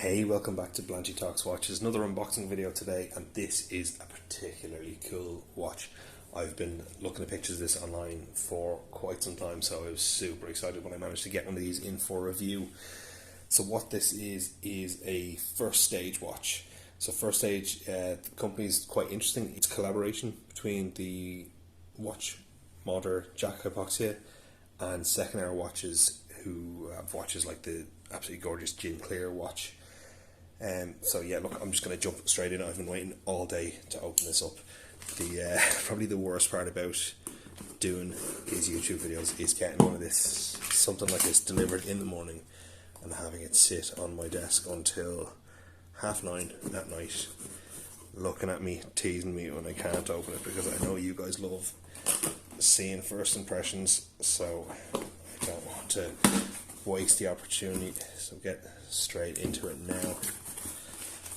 Hey, welcome back to Blanchy Talks Watches. Another unboxing video today, and this is a particularly cool watch. I've been looking at pictures of this online for quite some time, so I was super excited when I managed to get one of these in for review. So what this is a first stage watch. So first stage, the company is quite interesting. It's a collaboration between the watch modder Jack Hypoxia and Second Hour Watches, who have watches like the absolutely gorgeous Gin Clear watch. So yeah, look, I'm just going to jump straight in. I've been waiting all day to open this up. The probably the worst part about doing these YouTube videos is getting one of this, something like this, delivered in the morning and having it sit on my desk until 9:30 at night, looking at me, teasing me when I can't open it, because I know you guys love seeing first impressions, so I don't want to waste the opportunity, so get straight into it now.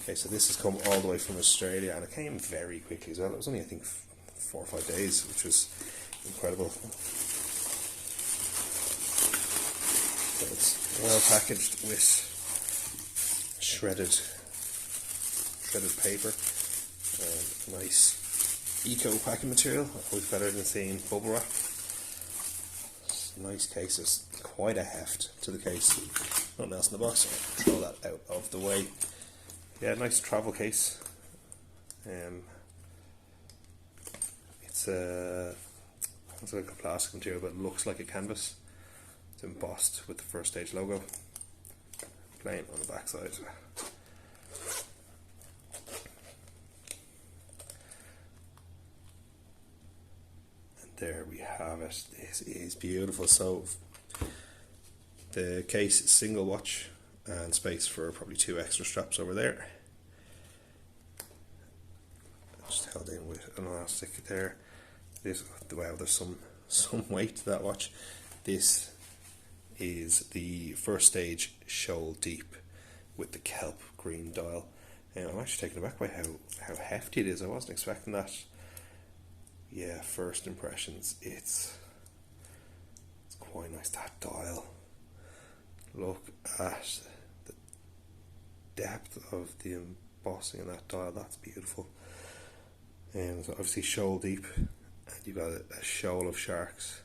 Okay, so this has come all the way from Australia, and it came very quickly as well. It was only, I think, 4 or 5 days, which was incredible. So it's well packaged with shredded paper, nice eco packing material, always better than seeing bubble wrap. Nice cases, quite a heft to the case. Nothing else in the box, I'll throw that out of the way. Yeah, nice travel case. It's like a plastic material, but it looks like a canvas. It's embossed with the first stage logo, plain on the back side. There we have it. This is beautiful. So the case is single watch and space for probably 2 extra straps over there. Just held in with an elastic there. This, wow, there's some weight to that watch. This is the first stage Shoal Deep with the kelp green dial. And I'm actually taken aback by how hefty it is. I wasn't expecting that. Yeah, first impressions, it's quite nice. That dial, look at the depth of the embossing in that dial, that's beautiful. And so obviously Shoal Deep, and you've got a shoal of sharks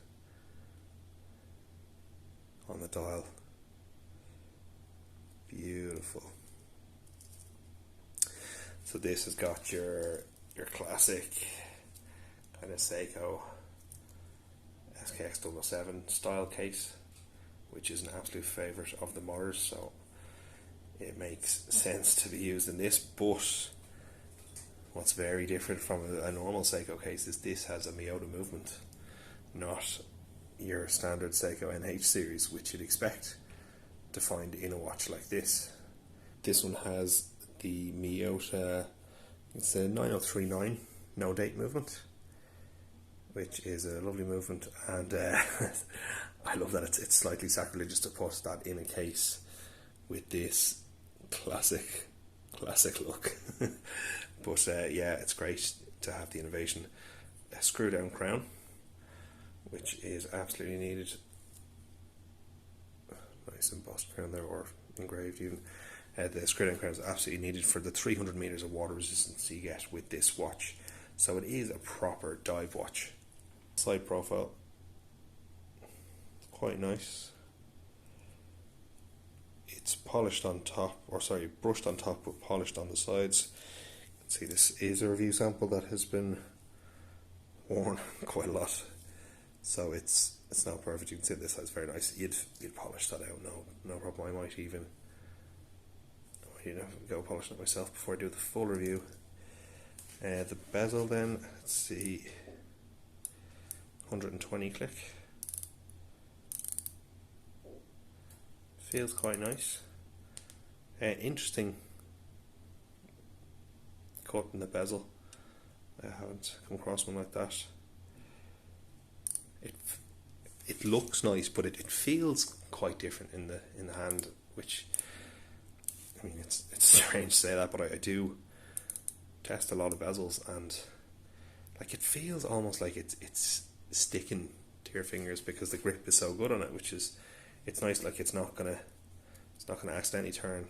on the dial, beautiful. So this has got your classic kind of Seiko SKX 007 style case, which is an absolute favourite of the modders, so it makes sense to be used in this. But what's very different from a normal Seiko case is this has a Miyota movement, not your standard Seiko NH series, which you'd expect to find in a watch like this. This one has the Miyota, it's a 9039 no date movement, which is a lovely movement, and I love that it's slightly sacrilegious to put that in a case with this classic look. But yeah, it's great to have the innovation. A screw down crown, which is absolutely needed. Nice embossed crown there, or engraved even. The screw down crown is absolutely needed for the 300 meters of water resistance you get with this watch. So it is a proper dive watch. Side profile, quite nice. It's polished on top, or sorry, brushed on top but polished on the sides. You can see this is a review sample that has been worn quite a lot, so it's not perfect. You can see this is very nice. You'd polish that out, no problem. I might even go polish it myself before I do the full review. The bezel then, let's see, 120 click. Feels quite nice. Interesting cut in the bezel. I haven't come across one like that. It looks nice, but it feels quite different in the hand, which, I mean, it's strange to say that, but I do test a lot of bezels, and like it feels almost like it's sticking to your fingers because the grip is so good on it, which is, it's nice. Like it's not gonna accidentally turn,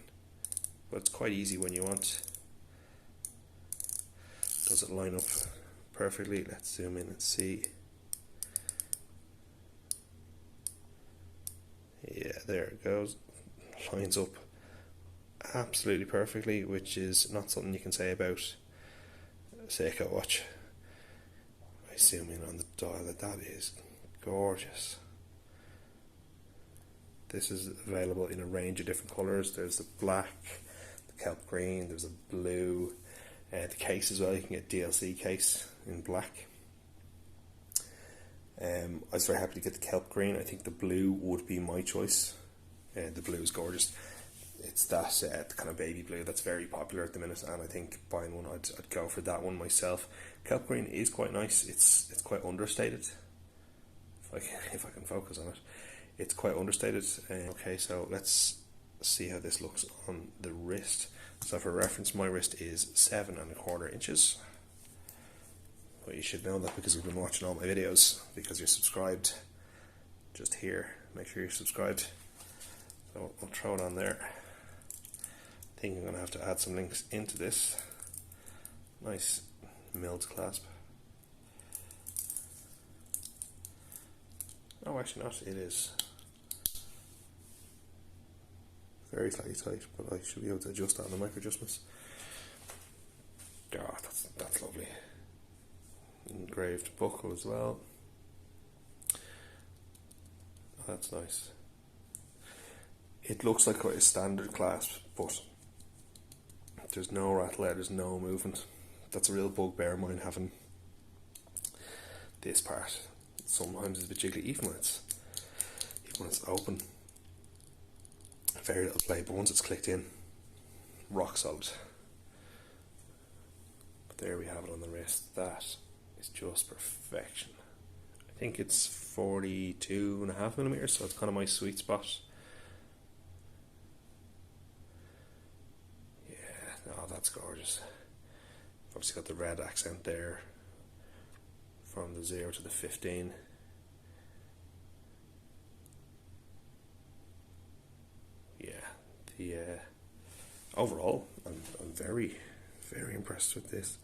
but it's quite easy when you want. Does it line up perfectly? Let's zoom in and see. Yeah, there it goes. Lines up absolutely perfectly, which is not something you can say about a Seiko watch. I zoom in on the dial, that is gorgeous. This is available in a range of different colours. There's the black, the kelp green, there's a blue, the case as well. You can get DLC case in black. I was very happy to get the kelp green. I think the blue would be my choice. The blue is gorgeous. It's that kind of baby blue that's very popular at the minute, and I think buying one, I'd go for that one myself. Kelp green is quite nice. It's quite understated. If I can focus on it, it's quite understated. Okay, so let's see how this looks on the wrist. So for reference, my wrist is 7¼ inches. Well, you should know that because you've been watching all my videos, because you're subscribed. Just here, make sure you're subscribed. So I'll throw it on there. I think I'm going to have to add some links into this. Nice milled clasp. Oh, actually not, it is very slightly tight, but I should be able to adjust that on the micro adjustments. Oh, that's lovely. Engraved buckle as well. Oh, that's nice. It looks like quite a standard clasp, but there's no rattle there, there's no movement. That's a real bugbear of mine, having this part. Sometimes it's a bit jiggly, even when it's open. Very little play, but once it's clicked in, rock solid. But there we have it on the wrist. That is just perfection. I think it's 42.5mm, so it's kind of my sweet spot. Yeah, no, that's gorgeous. Obviously got the red accent there from the 0 to the 15. Yeah, the overall, I'm very, very impressed with this.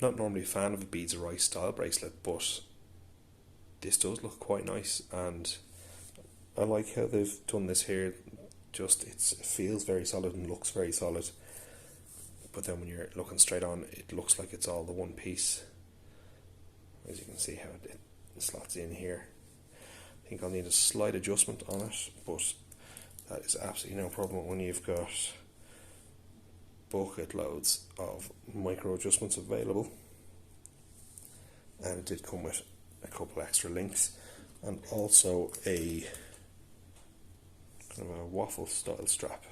Not normally a fan of a beads of rice style bracelet, but this does look quite nice, and I like how they've done this here. Just it feels very solid and looks very solid, but then when you're looking straight on, it looks like it's all the one piece. As you can see how it slots in here. I think I'll need a slight adjustment on it, but that is absolutely no problem when you've got bucket loads of micro adjustments available. And it did come with a couple extra links and also a kind of a waffle style strap.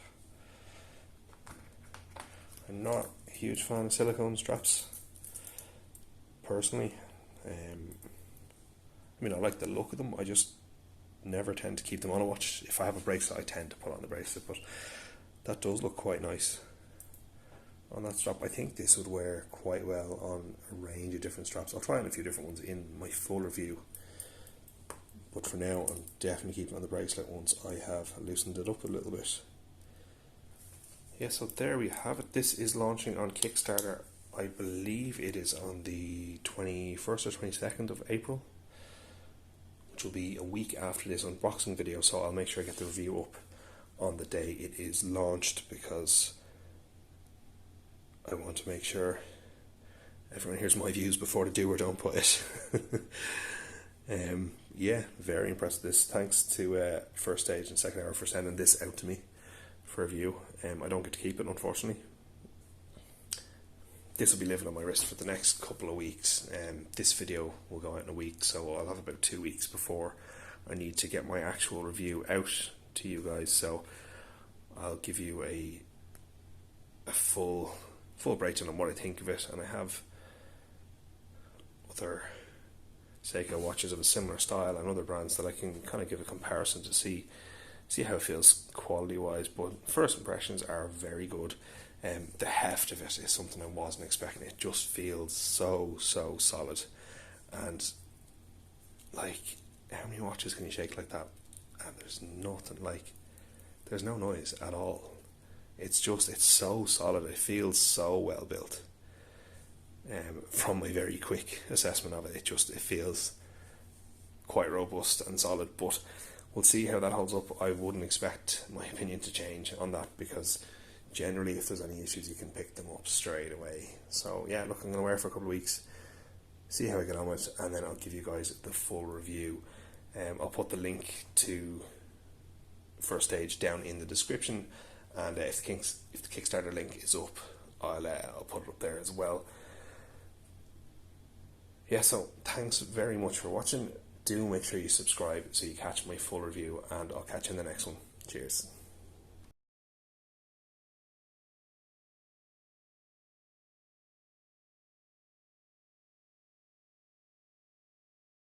I'm not a huge fan of silicone straps personally. I mean, I like the look of them, I just never tend to keep them on a watch. If I have a bracelet, I tend to put on the bracelet, but that does look quite nice on that strap. I think this would wear quite well on a range of different straps. I'll try on a few different ones in my full review, but for now I'm definitely keeping on the bracelet once I have loosened it up a little bit. Yeah, so there we have it. This is launching on Kickstarter. I believe it is on the 21st or 22nd of April, which will be a week after this unboxing video, so I'll make sure I get the review up on the day it is launched, because I want to make sure everyone hears my views before they do or don't put it. Yeah, very impressed with this. Thanks to First Stage and Second Hour for sending this out to me for review. I don't get to keep it, unfortunately. This will be living on my wrist for the next couple of weeks. This video will go out in a week, so I'll have about 2 weeks before I need to get my actual review out to you guys. So I'll give you a full breakdown on what I think of it, and I have other Seiko watches of a similar style and other brands that I can kind of give a comparison to see how it feels quality wise. But first impressions are very good. The heft of it is something I wasn't expecting. It just feels so solid, and like, how many watches can you shake like that? And there's nothing, like, there's no noise at all. it's so solid. It feels so well built. From my very quick assessment of it, it feels quite robust and solid, but we'll see how that holds up. I wouldn't expect my opinion to change on that, because generally if there's any issues you can pick them up straight away. So yeah, look, I'm going to wear it for a couple of weeks, see how I get on with it, and then I'll give you guys the full review. I'll put the link to first stage down in the description, and if the Kickstarter link is up, I'll put it up there as well. Yeah, so thanks very much for watching. Do make sure you subscribe so you catch my full review, and I'll catch you in the next one. Cheers.